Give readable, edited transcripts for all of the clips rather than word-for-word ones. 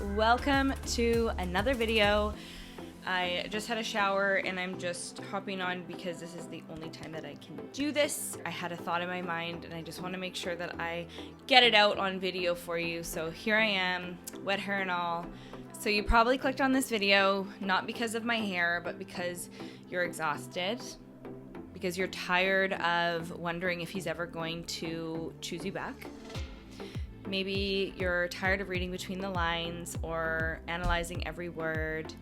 welcome to another video. I just had a shower and I'm just hopping on because this is the only time that I can do this. I had a thought in my mind and I just want to make sure that I get it out on video for you. So here I am, wet hair and all. So you probably clicked on this video not because of my hair, but because you're exhausted, because you're tired of wondering if he's ever going to choose you back. Maybe you're tired of reading between the lines or analyzing every word.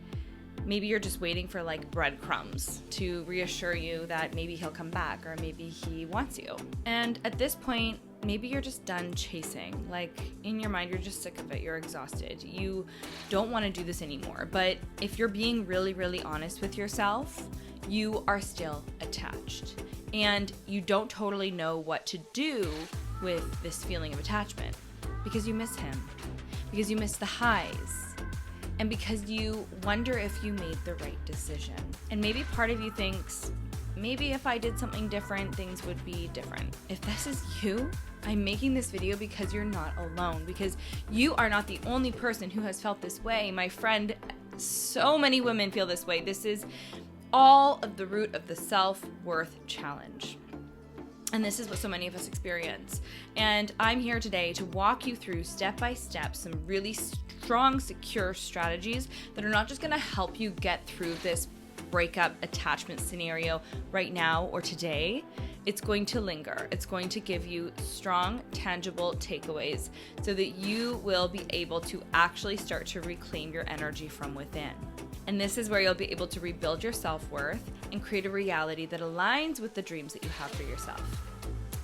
Maybe you're just waiting for like breadcrumbs to reassure you that maybe he'll come back or maybe he wants you. And at this point, maybe you're just done chasing. Like in your mind, you're just sick of it. You're exhausted. You don't want to do this anymore. But if you're being really, really honest with yourself, you are still attached. And you don't totally know what to do with this feeling of attachment because you miss him, because you miss the highs, and because you wonder if you made the right decision. And maybe part of you thinks, maybe if I did something different, things would be different. If this is you, I'm making this video because you're not alone, because you are not the only person who has felt this way. My friend, so many women feel this way. This is all of the root of the self-worth challenge. And this is what so many of us experience. And I'm here today to walk you through step by step some really strong, secure strategies that are not just gonna help you get through this breakup attachment scenario right now or today. It's going to linger. It's going to give you strong, tangible takeaways so that you will be able to actually start to reclaim your energy from within. And this is where you'll be able to rebuild your self-worth and create a reality that aligns with the dreams that you have for yourself.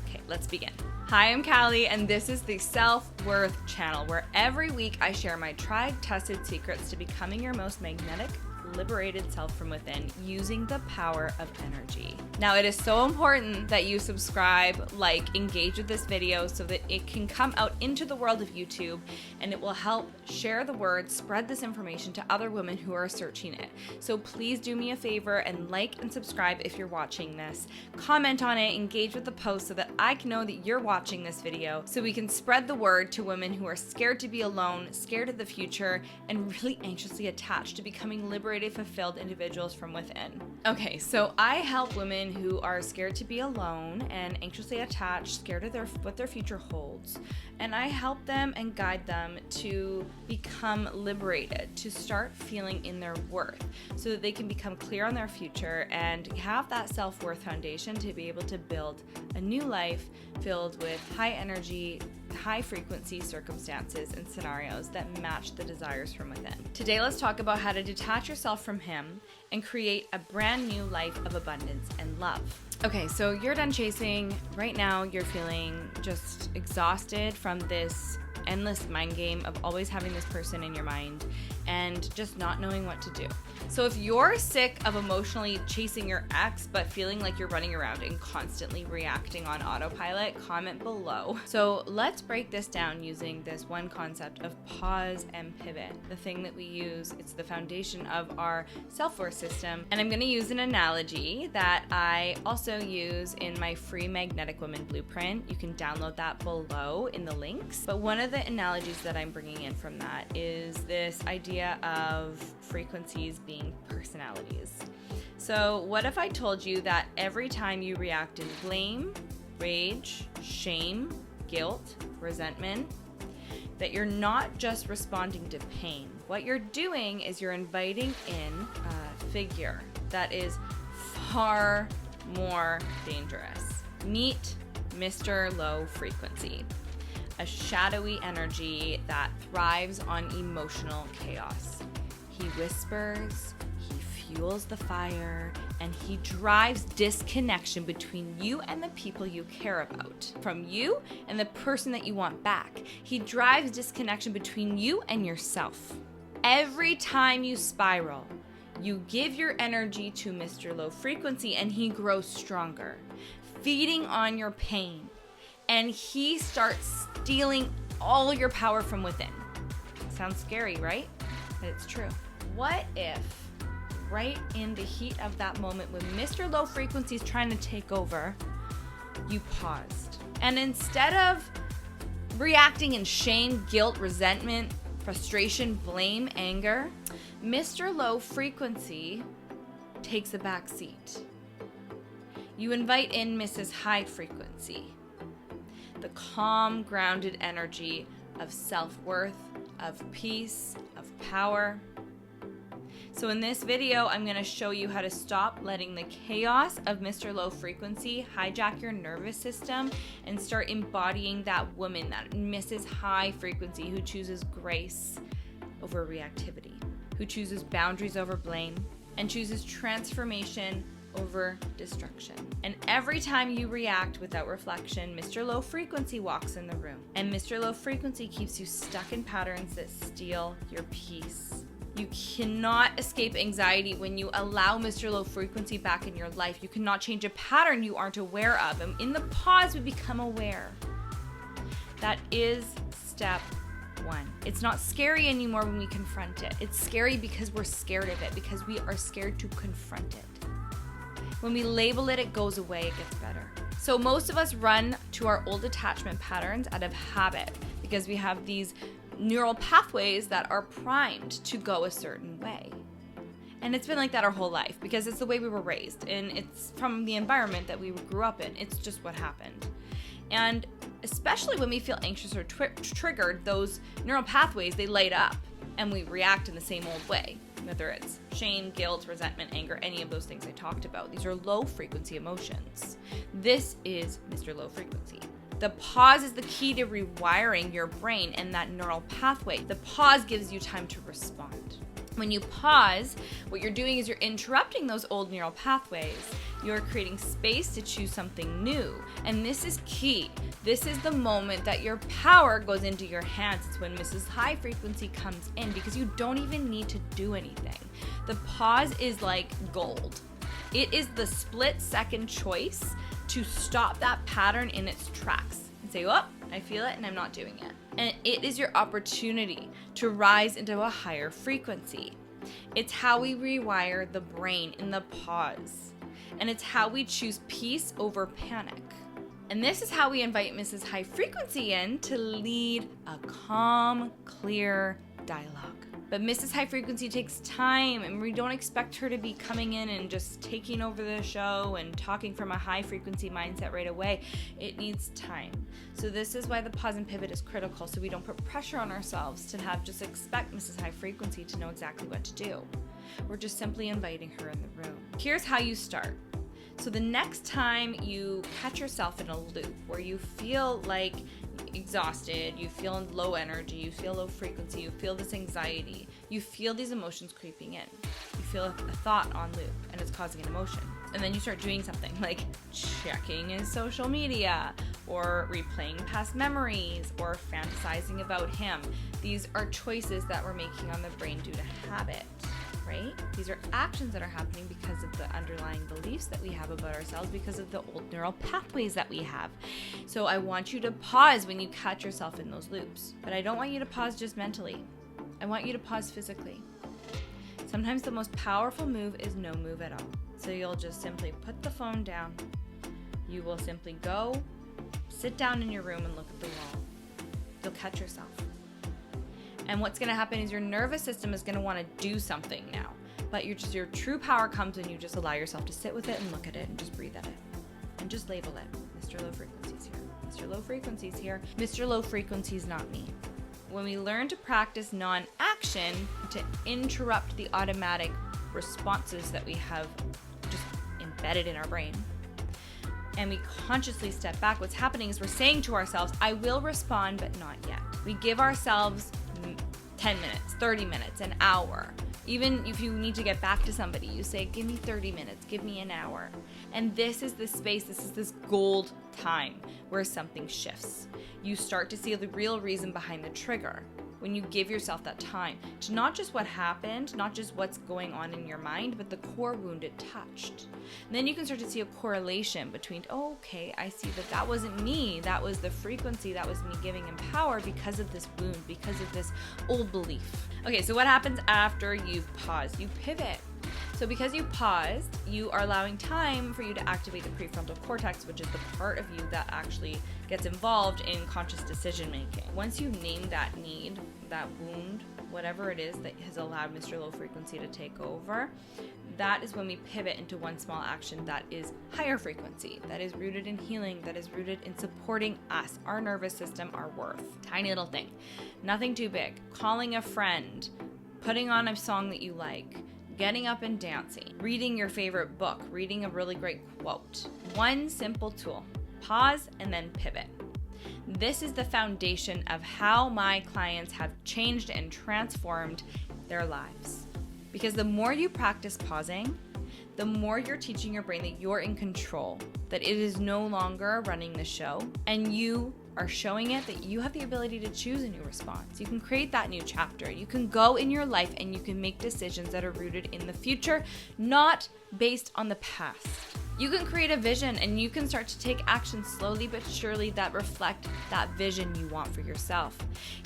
Okay, let's begin. Hi, I'm Callie, and this is the Self-Worth channel, where every week I share my tried, tested secrets to becoming your most magnetic, liberated self from within using the power of energy. Now, it is so important that you subscribe, like, engage with this video so that it can come out into the world of YouTube and it will help share the word, spread this information to other women who are searching it. So please do me a favor and like and subscribe if you're watching this. Comment on it, engage with the post so that I can know that you're watching this video so we can spread the word to women who are scared to be alone, scared of the future, and really anxiously attached to becoming liberated, fulfilled individuals from within. Okay, so I help women who are scared to be alone and anxiously attached, scared of what their future holds. And I help them and guide them to become liberated, to start feeling in their worth so that they can become clear on their future and have that self-worth foundation to be able to build a new life filled with high energy, high frequency circumstances and scenarios that match the desires from within. Today, let's talk about how to detach yourself from him and create a brand new life of abundance and love. Okay, so you're done chasing. Right now, you're feeling just exhausted from this endless mind game of always having this person in your mind and just not knowing what to do. So if you're sick of emotionally chasing your ex but feeling like you're running around and constantly reacting on autopilot, comment below. So let's break this down using this one concept of pause and pivot. The thing that we use, it's the foundation of our self-worth system. And I'm gonna use an analogy that I also use in my free Magnetic Woman Blueprint. You can download that below in the links. But one of the analogies that I'm bringing in from that is this idea of frequencies being personalities. So what if I told you that every time you react in blame, rage, shame, guilt, resentment, that you're not just responding to pain. What you're doing is you're inviting in a figure that is far more dangerous. Meet Mr. Low Frequency, a shadowy energy that thrives on emotional chaos. He whispers, he fuels the fire, and he drives disconnection between you and the people you care about, from you and the person that you want back. He drives disconnection between you and yourself. Every time you spiral, you give your energy to Mr. Low Frequency and he grows stronger, feeding on your pain. And he starts stealing all your power from within. Sounds scary, right? But it's true. What if right in the heat of that moment when Mr. Low Frequency is trying to take over, you paused? And instead of reacting in shame, guilt, resentment, frustration, blame, anger, Mr. Low Frequency takes a back seat. You invite in Mrs. High Frequency, the calm, grounded energy of self-worth, of peace, of power. So in this video, I'm going to show you how to stop letting the chaos of Mr. Low Frequency hijack your nervous system and start embodying that woman, that Mrs. High Frequency who chooses grace over reactivity, who chooses boundaries over blame, and chooses transformation over destruction. And every time you react without reflection, Mr. Low Frequency walks in the room. And Mr. Low Frequency keeps you stuck in patterns that steal your peace. You cannot escape anxiety when you allow Mr. Low Frequency back in your life. You cannot change a pattern you aren't aware of. And in the pause, we become aware. That is step one. It's not scary anymore when we confront it. It's scary because we're scared of it, because we are scared to confront it. When we label it, it goes away, it gets better. So most of us run to our old attachment patterns out of habit because we have these neural pathways that are primed to go a certain way. And it's been like that our whole life because it's the way we were raised and it's from the environment that we grew up in. It's just what happened. And especially when we feel anxious or triggered, those neural pathways, they light up and we react in the same old way. Whether it's shame, guilt, resentment, anger, any of those things I talked about. These are low frequency emotions. This is Mr. Low Frequency. The pause is the key to rewiring your brain and that neural pathway. The pause gives you time to respond. When you pause, what you're doing is you're interrupting those old neural pathways. You're creating space to choose something new. And this is key. This is the moment that your power goes into your hands. It's when Mrs. High Frequency comes in because you don't even need to do anything. The pause is like gold. It is the split-second choice to stop that pattern in its tracks and say, oh, I feel it and I'm not doing it. And it is your opportunity to rise into a higher frequency. It's how we rewire the brain in the pause. And it's how we choose peace over panic. And this is how we invite Mrs. High Frequency in to lead a calm, clear dialogue. But Mrs. High Frequency takes time, and we don't expect her to be coming in and just taking over the show and talking from a high frequency mindset right away. It needs time. So this is why the pause and pivot is critical, so we don't put pressure on ourselves to just expect Mrs. High Frequency to know exactly what to do. We're just simply inviting her in the room. Here's how you start. So the next time you catch yourself in a loop where you feel like exhausted, you feel low energy, you feel low frequency, you feel this anxiety, you feel these emotions creeping in, you feel a thought on loop and it's causing an emotion. And then you start doing something like checking his social media or replaying past memories or fantasizing about him. These are choices that we're making on the brain due to habit. Right? These are actions that are happening because of the underlying beliefs that we have about ourselves, because of the old neural pathways that we have. So I want you to pause when you catch yourself in those loops. But I don't want you to pause just mentally. I want you to pause physically. Sometimes the most powerful move is no move at all. So you'll just simply put the phone down. You will simply go, sit down in your room and look at the wall. You'll catch yourself. And what's going to happen is your nervous system is going to want to do something now. But your true power comes when you just allow yourself to sit with it and look at it and just breathe at it. And just label it. Mr. Low Frequency's here. Mr. Low Frequency's here. Mr. Low Frequency's not me. When we learn to practice non-action to interrupt the automatic responses that we have just embedded in our brain, and we consciously step back, what's happening is we're saying to ourselves, I will respond, but not yet. We give ourselves 10 minutes, 30 minutes, an hour. Even if you need to get back to somebody, you say, give me 30 minutes, give me an hour. And this is the space, this is this gold time where something shifts. You start to see the real reason behind the trigger. When you give yourself that time to not just what happened, not just what's going on in your mind, but the core wound it touched. And then you can start to see a correlation between, oh, okay, I see that wasn't me. That was the frequency. That was me giving him power because of this wound, because of this old belief. Okay, so what happens after you've paused? You pivot. So because you paused, you are allowing time for you to activate the prefrontal cortex, which is the part of you that actually gets involved in conscious decision making. Once you name that need, that wound, whatever it is that has allowed Mr. Low Frequency to take over, that is when we pivot into one small action that is higher frequency, that is rooted in healing, that is rooted in supporting us, our nervous system, our worth. Tiny little thing, nothing too big. Calling a friend, putting on a song that you like, getting up and dancing, reading your favorite book, reading a really great quote. One simple tool, pause and then pivot. This is the foundation of how my clients have changed and transformed their lives. Because the more you practice pausing, the more you're teaching your brain that you're in control, that it is no longer running the show, and you are showing it that you have the ability to choose a new response. You can create that new chapter. You can go in your life and you can make decisions that are rooted in the future, not based on the past. You can create a vision and you can start to take action slowly but surely that reflect that vision you want for yourself.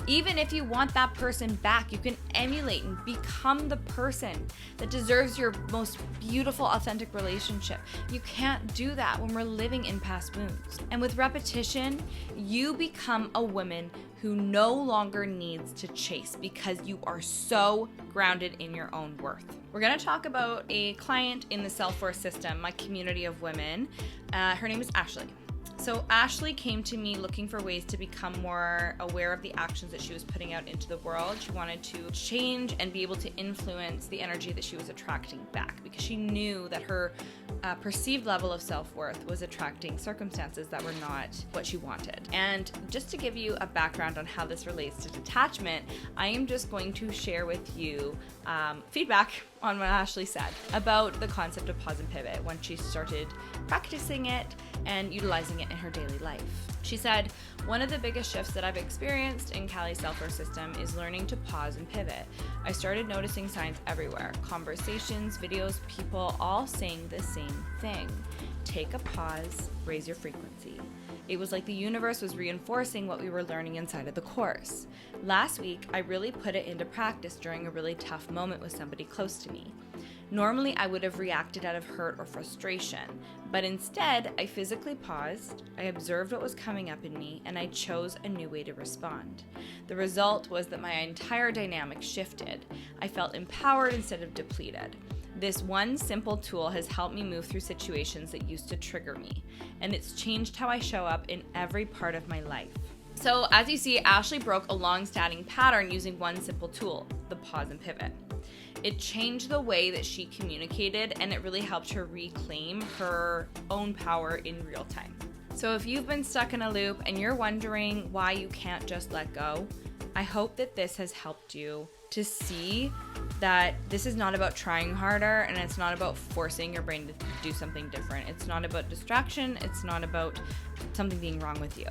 Even if you want that person back, you can emulate and become the person that deserves your most beautiful, authentic relationship. You can't do that when we're living in past wounds. And with repetition, you become a woman who no longer needs to chase because you are so grounded in your own worth. We're gonna talk about a client in the Self-Worth System, my community of women. Her name is Ashley. So Ashley came to me looking for ways to become more aware of the actions that she was putting out into the world. She wanted to change and be able to influence the energy that she was attracting back because she knew that her perceived level of self-worth was attracting circumstances that were not what she wanted. And just to give you a background on how this relates to detachment, I am just going to share with you feedback on what Ashley said about the concept of pause and pivot when she started practicing it and utilizing it in her daily life. She said, one of the biggest shifts that I've experienced in Cali's Self-Worth System is learning to pause and pivot. I started noticing signs everywhere, conversations, videos, people all saying the same thing. Take a pause, raise your frequency. It was like the universe was reinforcing what we were learning inside of the course. Last week, I really put it into practice during a really tough moment with somebody close to me. Normally, I would have reacted out of hurt or frustration, but instead, I physically paused, I observed what was coming up in me, and I chose a new way to respond. The result was that my entire dynamic shifted. I felt empowered instead of depleted. This one simple tool has helped me move through situations that used to trigger me, and it's changed how I show up in every part of my life. So as you see, Ashley broke a long-standing pattern using one simple tool, the pause and pivot. It changed the way that she communicated, and it really helped her reclaim her own power in real time. So if you've been stuck in a loop and you're wondering why you can't just let go, I hope that this has helped you to see that this is not about trying harder, and it's not about forcing your brain to do something different. It's not about distraction. It's not about something being wrong with you.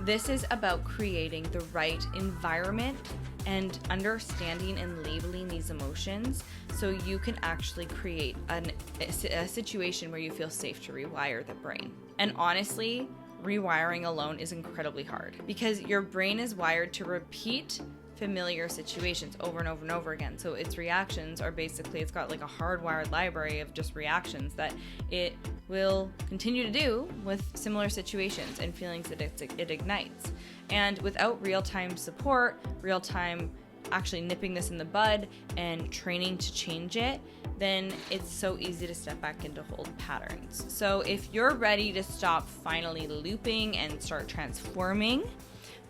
This is about creating the right environment and understanding and labeling these emotions so you can actually create a situation where you feel safe to rewire the brain. And honestly, rewiring alone is incredibly hard because your brain is wired to repeat familiar situations over and over and over again. So its reactions are basically, it's got like a hardwired library of just reactions that it will continue to do with similar situations and feelings that it ignites. And without real-time support, real-time actually nipping this in the bud and training to change it, then it's so easy to step back into old patterns. So if you're ready to stop finally looping and start transforming,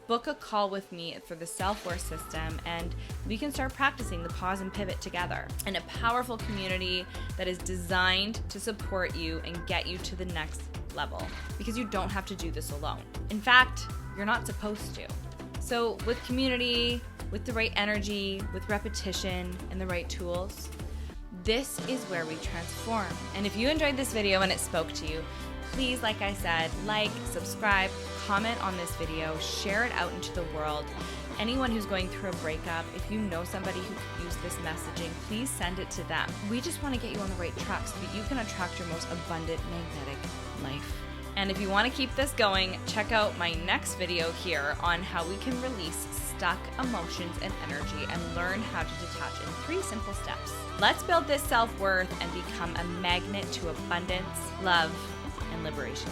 book a call with me for the Self-Worth System, and we can start practicing the pause and pivot together in a powerful community that is designed to support you and get you to the next level, because you don't have to do this alone. In fact, you're not supposed to. So with community, with the right energy, with repetition, and the right tools, this is where we transform. And if you enjoyed this video and it spoke to you, please, like I said, like, subscribe, comment on this video, share it out into the world. Anyone who's going through a breakup, if you know somebody who could use this messaging, please send it to them. We just want to get you on the right track so that you can attract your most abundant, magnetic life. And if you want to keep this going, check out my next video here on how we can release stuck emotions and energy and learn how to detach in 3 simple steps. Let's build this self-worth and become a magnet to abundance, love, and liberation.